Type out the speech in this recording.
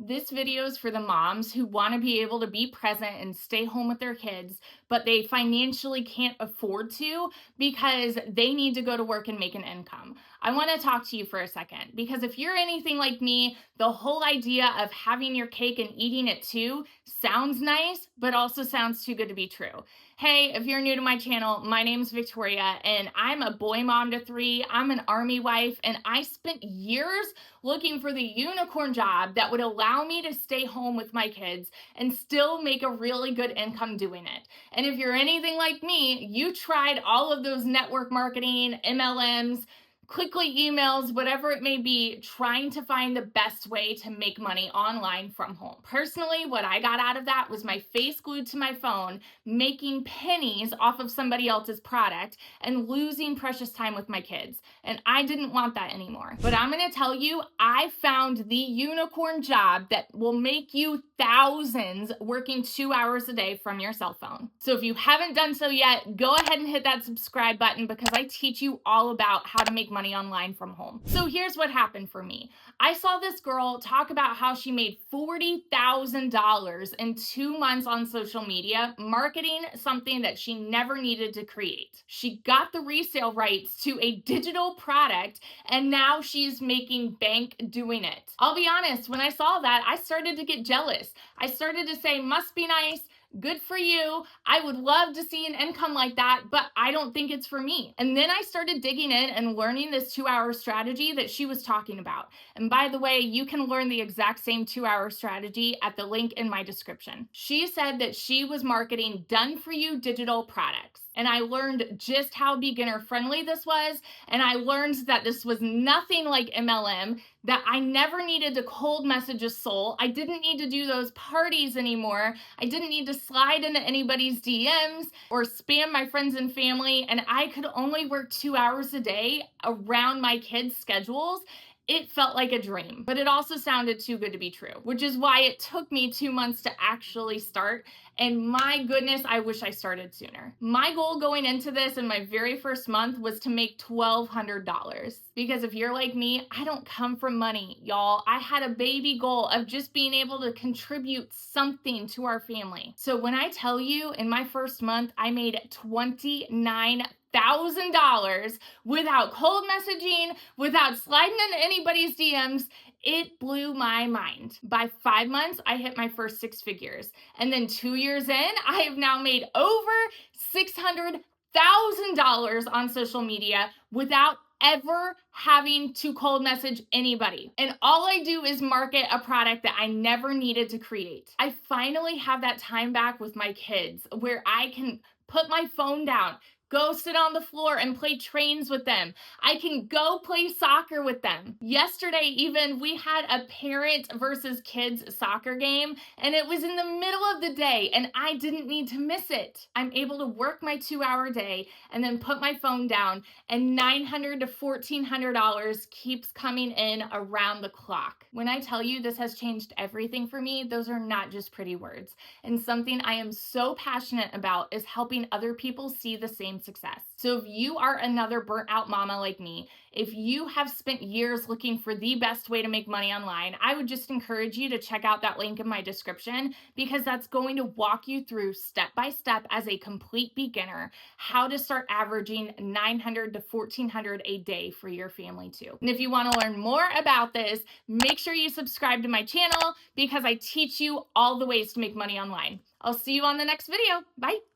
This video is for the moms who want to be able to be present and stay home with their kids, but they financially can't afford to because they need to go to work and make an income. I want to talk to you for a second because if you're anything like me, the whole idea of having your cake and eating it too sounds nice, but also sounds too good to be true. Hey, if you're new to my channel, my name's Victoria and I'm a boy mom to three. I'm an Army wife and I spent years looking for the unicorn job that would allow me to stay home with my kids and still make a really good income doing it. And if you're anything like me, you tried all of those network marketing, MLMs, quickly emails, whatever it may be, trying to find the best way to make money online from home. Personally, what I got out of that was my face glued to my phone, making pennies off of somebody else's product and losing precious time with my kids. And I didn't want that anymore. But I'm going to tell you, I found the unicorn job that will make you thousands working 2 hours a day from your cell phone. So if you haven't done so yet, go ahead and hit that subscribe button because I teach you all about how to make money online from home. So here's what happened for me. I saw this girl talk about how she made $40,000 in 2 months on social media marketing something that she never needed to create. She got the resale rights to a digital product and now she's making bank doing it. I'll be honest, when I saw that, I started to get jealous. I started to say, must be nice. Good for you. I would love to see an income like that, but I don't think it's for me. And then I started digging in and learning this 2-hour strategy that she was talking about. And by the way, you can learn the exact same 2-hour strategy at the link in my description. She said that she was marketing done for you digital products. And I learned just how beginner friendly this was. And I learned that this was nothing like MLM, that I never needed to cold message a soul. I didn't need to do those parties anymore. I didn't need to slide into anybody's DMs or spam my friends and family. And I could only work 2 hours a day around my kids' schedules. It felt like a dream, but it also sounded too good to be true, which is why it took me 2 months to actually start. And my goodness, I wish I started sooner. My goal going into this in my very first month was to make $1,200. Because if you're like me, I don't come from money, y'all. I had a baby goal of just being able to contribute something to our family. So when I tell you in my first month, I made $29,000 without cold messaging, without sliding into anybody's DMs, it blew my mind. By 5 months, I hit my first 6 figures. And then 2 years in, I have now made over $600,000 on social media without ever having to cold message anybody. And all I do is market a product that I never needed to create. I finally have that time back with my kids where I can put my phone down, go sit on the floor and play trains with them. I can go play soccer with them. Yesterday, even, we had a parent versus kids soccer game, and it was in the middle of the day, and I didn't need to miss it. I'm able to work my 2-hour day and then put my phone down, and $900 to $1,400 keeps coming in around the clock. When I tell you this has changed everything for me, those are not just pretty words. And something I am so passionate about is helping other people see the same success. So if you are another burnt out mama like me, if you have spent years looking for the best way to make money online, I would just encourage you to check out that link in my description because that's going to walk you through step by step as a complete beginner how to start averaging $900 to $1,400 a day for your family too. And if you want to learn more about this, make sure you subscribe to my channel because I teach you all the ways to make money online. I'll see you on the next video. Bye.